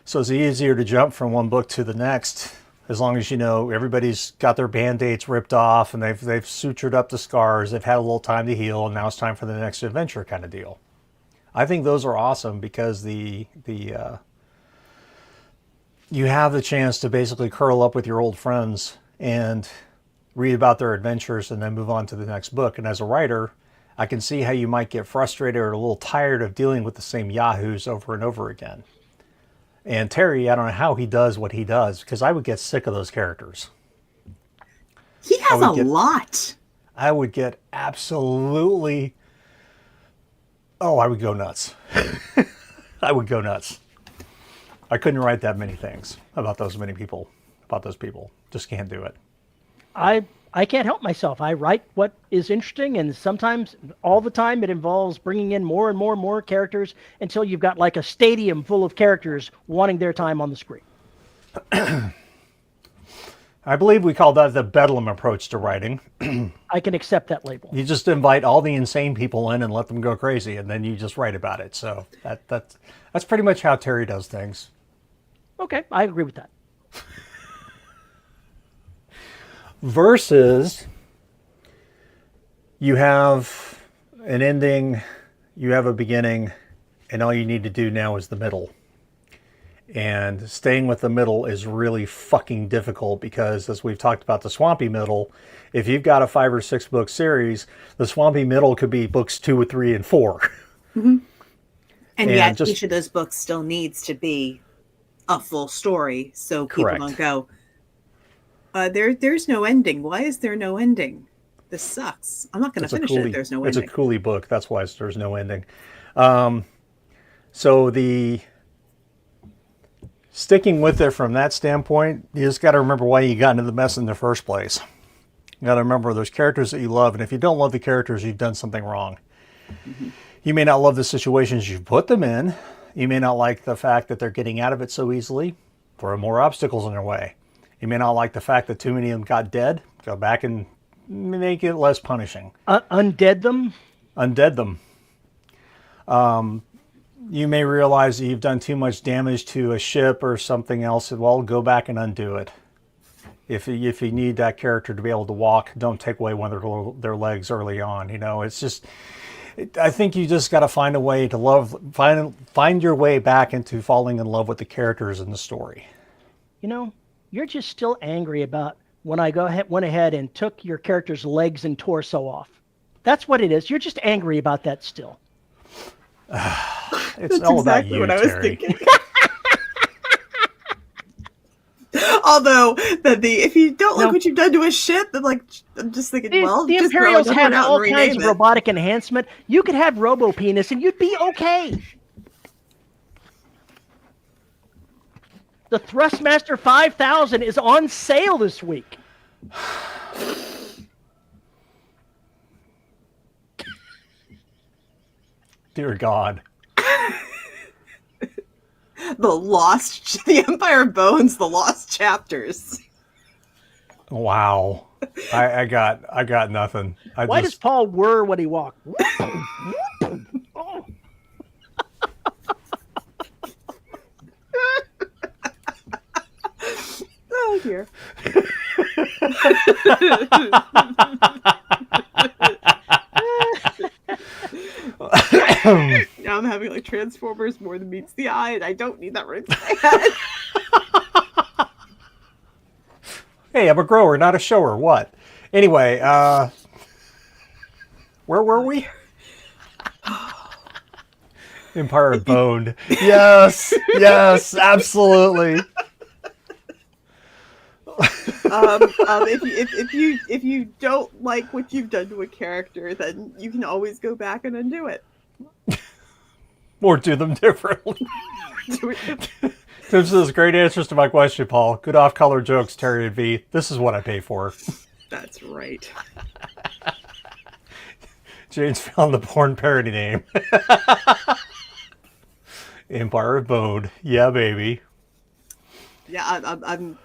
So it's easier to jump from one book to the next as long as you know everybody's got their band-aids ripped off and they've sutured up the scars, they've had a little time to heal, and now it's time for the next adventure kind of deal. I think those are awesome because you have the chance to basically curl up with your old friends and read about their adventures and then move on to the next book. And as a writer, I can see how you might get frustrated or a little tired of dealing with the same yahoos over and over again. And Terry, I don't know how he does what he does, because I would get sick of those characters. He has a lot. I would get absolutely... Oh, I would go nuts. I would go nuts. I couldn't write that many things about those people. Just can't do it. I can't help myself. I write what is interesting, and sometimes, all the time, it involves bringing in more and more and more characters until you've got like a stadium full of characters wanting their time on the screen. I believe we call that the Bedlam approach to writing. I can accept that label. You just invite all the insane people in and let them go crazy, and then you just write about it. So that's pretty much how Terry does things. Okay, I agree with that. Versus you have an ending, you have a beginning, and all you need to do now is the middle. And staying with the middle is really fucking difficult because, as we've talked about the swampy middle, if you've got a 5 or 6 book series, the swampy middle could be books 2, 3, and 4. Mm-hmm. And yet each of those books still needs to be a full story, so people Correct. don't go, there's no ending. Why is there no ending? This sucks. I'm not going to It's a finish it if coolie. there's no It's a ending. coolie book. That's why there's no ending. So the sticking with it from that standpoint, you just got to remember why you got into the mess in the first place. You got to remember there's characters that you love, and if you don't love the characters, you've done something wrong. Mm-hmm. You may not love the situations you've put them in. You may not like the fact that they're getting out of it so easily. Throw more obstacles in their way. You may not like the fact that too many of them got dead. Go back and make it less punishing. Undead them? Undead them. You may realize that you've done too much damage to a ship or something else. Well, go back and undo it. If you need that character to be able to walk, don't take away one of their legs early on. You know, it's just, I think you just got to find a way to find your way back into falling in love with the characters in the story. You know, you're just still angry about when I went ahead and took your character's legs and torso off. That's what it is. You're just angry about that still. It's That's all exactly about you, what I was Terry. thinking. Although if you don't like what you've done to a ship, then like I'm just thinking, well, the just throw Imperials another have one out all and kinds rename of it. robotic enhancement. You could have Robo Penis and you'd be okay. The Thrustmaster 5000 is on sale this week. Dear God. The Empire of Bones, the Lost Chapters. Wow. I got nothing. Why does Paul whir when he walks? Oh dear. Now I'm having like Transformers more than meets the eye, and I don't need that right in my head. Hey, I'm a grower, not a shower. What? Anyway, where were we? Empire of Bone. Yes, yes, absolutely. If you don't like what you've done to a character, then you can always go back and undo it. Or do them differently. Do it. This is great answers to my question, Paul. Good off-color jokes, Terry and V. This is what I pay for. That's right. Jane's found the porn parody name. Empire of Bone. Yeah, baby. Yeah, I'm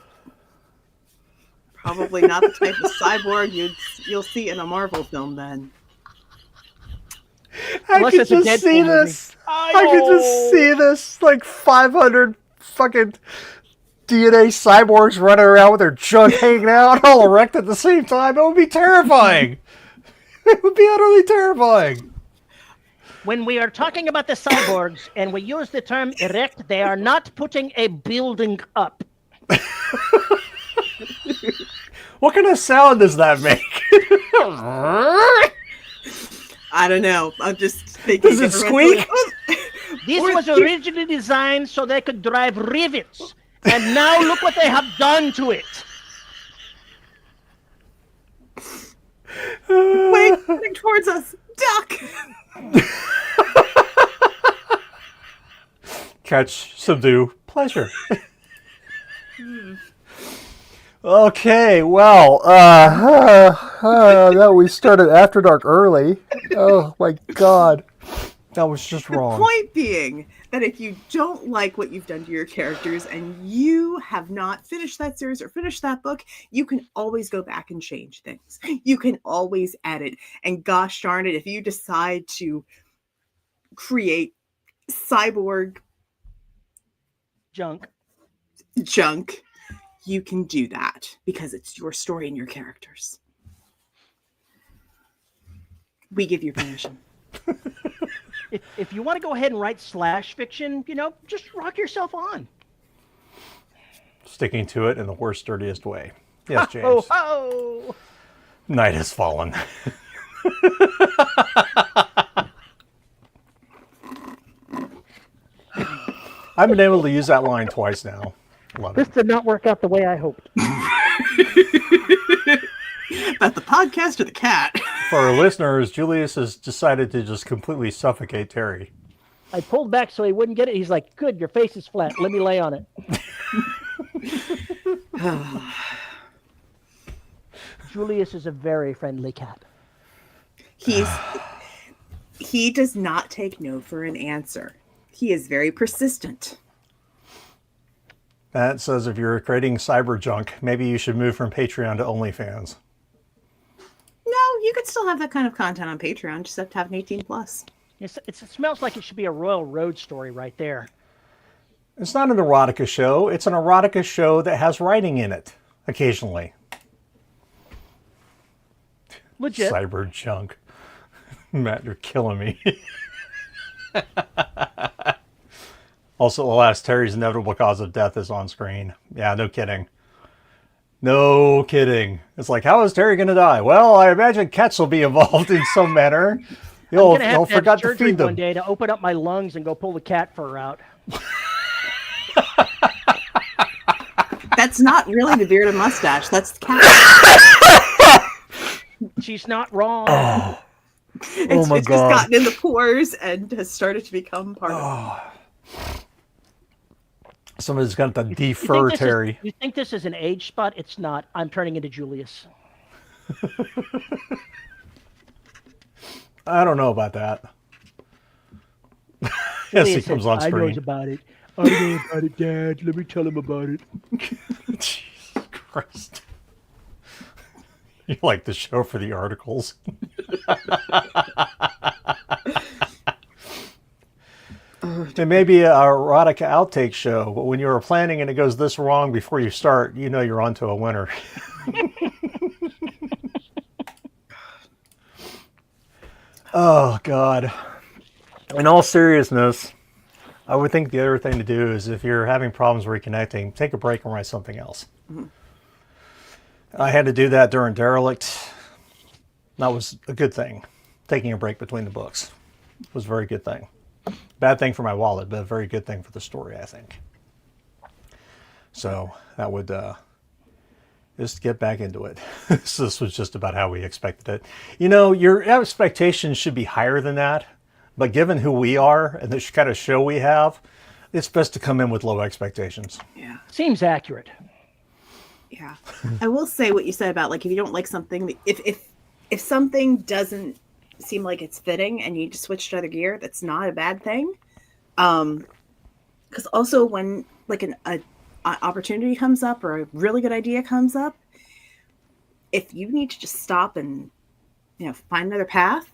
probably not the type of cyborg you'll see in a Marvel film then. Unless I it's could a just see Deadpool movie. this. I could just see this, like 500 fucking DNA cyborgs running around with their junk hanging out, all erect at the same time. It would be terrifying. It would be utterly terrifying. When we are talking about the cyborgs and we use the term erect, they are not putting a building up. What kind of sound does that make? I don't know. I'm just thinking. Does it squeak? This was originally designed so they could drive rivets. And now look what they have done to it. Wait, coming towards us. Duck! Catch, subdue, pleasure. Okay, well, that we started After Dark early. Oh my God, that was just wrong. Point being that if you don't like what you've done to your characters and you have not finished that series or finished that book, you can always go back and change things. You can always edit. And gosh darn it, if you decide to create cyborg Junk. junk, you can do that because it's your story and your characters. We give you permission. If you want to go ahead and write slash fiction, just rock yourself on. Sticking to it in the worst, dirtiest way. Yes, James. Oh, oh. Night has fallen. I've been able to use that line twice now. Love This it. did not work out the way I hoped. About the podcast or the cat? For our listeners, Julius has decided to just completely suffocate Terry. I pulled back so he wouldn't get it. He's like, good, your face is flat. Let me lay on it. Julius is a very friendly cat. He does not take no for an answer. He is very persistent. That says if you're creating cyber junk, maybe you should move from Patreon to OnlyFans. No, you could still have that kind of content on Patreon. Just have to have an 18 plus. It smells like it should be a Royal Road story right there. It's not an erotica show. It's an erotica show that has writing in it, occasionally. Legit. Cyber junk. Matt, you're killing me. Also, alas, Terry's inevitable cause of death is on screen. Yeah, no kidding. No kidding. It's like, how is Terry going to die? Well, I imagine cats will be involved in some manner. You'll have forgot to surgery feed them. one day to open up my lungs and go pull the cat fur out. That's not really the beard and mustache. That's the cat. She's not wrong. It's just gotten in the pores and has started to become part of it. Somebody's got to defer Terry. You think this is an age spot? It's not. I'm turning into Julius. I don't know about that. Yes, he comes on I screen. knows about it. I know about it, Dad. Let me tell him about it. Jesus Christ. You like the show for the articles. It may be an erotic outtake show, but when you're planning and it goes this wrong before you start, you know you're onto a winner. Oh, God. In all seriousness, I would think the other thing to do is if you're having problems reconnecting, take a break and write something else. Mm-hmm. I had to do that during Derelict. That was a good thing. Taking a break between the books was a very good thing. Bad thing for my wallet, but a very good thing for the story, I think. So that would just get back into it. So this was just about how we expected it. You know, your expectations should be higher than that. But given who we are and the kind of show we have, it's best to come in with low expectations. Yeah. Seems accurate. Yeah. I will say what you said about, like, if you don't like something, if something doesn't seem like it's fitting and you need to switch to other gear, that's not a bad thing. Because also when, like, an opportunity comes up or a really good idea comes up, if you need to just stop and, find another path,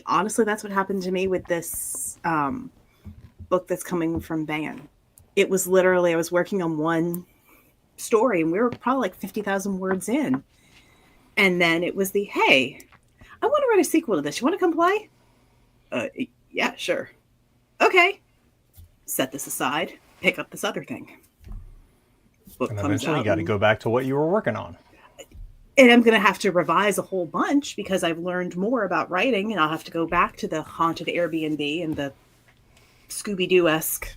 honestly, that's what happened to me with this book that's coming from Ban. It was literally, I was working on one story and we were probably like 50,000 words in. And then it was hey, I want to write a sequel to this. You want to come play? Yeah, sure. Okay. Set this aside. Pick up this other thing. Book And comes eventually you out got to go back to what you were working on. And I'm going to have to revise a whole bunch because I've learned more about writing, and I'll have to go back to the haunted Airbnb and the Scooby-Doo-esque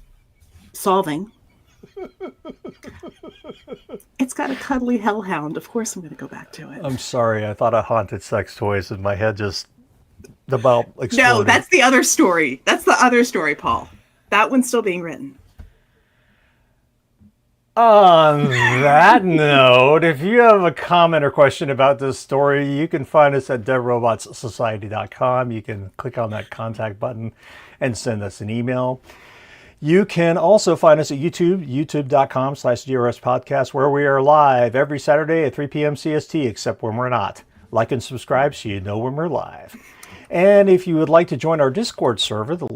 solving. It's got a cuddly hellhound. Of course I'm going to go back to it. I'm sorry. I thought of haunted sex toys and my head just about exploded. No, that's the other story. That's the other story, Paul. That one's still being written. On that note, if you have a comment or question about this story, you can find us at deadrobotssociety.com. You can click on that contact button and send us an email. You can also find us at YouTube, youtube.com/DRS Podcast, where we are live every Saturday at 3 p.m. CST, except when we're not. Like and subscribe so you know when we're live. And if you would like to join our Discord server, the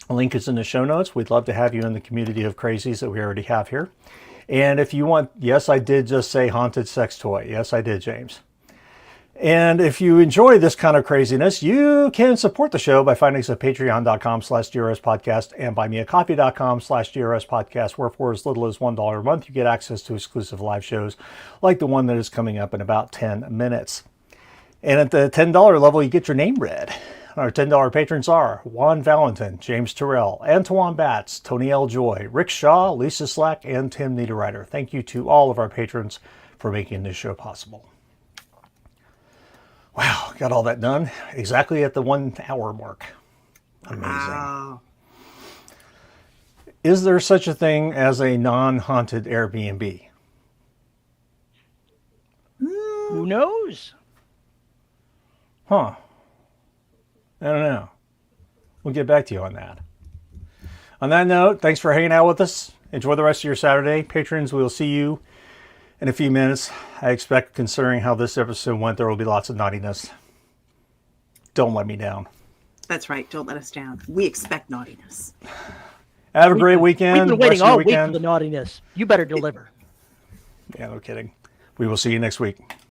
link is in the show notes. We'd love to have you in the community of crazies that we already have here. And if you want, yes, I did just say haunted sex toy. Yes, I did, James. And if you enjoy this kind of craziness, you can support the show by finding us at patreon.com/DRS Podcast and buymeacoffee.com/DRS Podcast, where for as little as $1 a month, you get access to exclusive live shows like the one that is coming up in about 10 minutes. And at the $10 level, you get your name read Our $10 patrons are Juan Valentin, James Terrell, Antoine Batts, Tony L. Joy, Rick Shaw, Lisa Slack, and Tim Niederreiter. Thank you to all of our patrons for making this show possible. Wow, got all that done exactly at the 1 hour mark. Amazing. Wow. Is there such a thing as a non-haunted Airbnb? Who knows? Huh. I don't know. We'll get back to you on that. On that note, thanks for hanging out with us. Enjoy the rest of your Saturday. Patrons, we will see you in a few minutes. I expect, considering how this episode went, there will be lots of naughtiness. Don't let me down. That's right. Don't let us down. We expect naughtiness. Have a great weekend. We've been waiting Rest of your all week for weekend. the naughtiness. You better deliver. Yeah, no kidding. We will see you next week.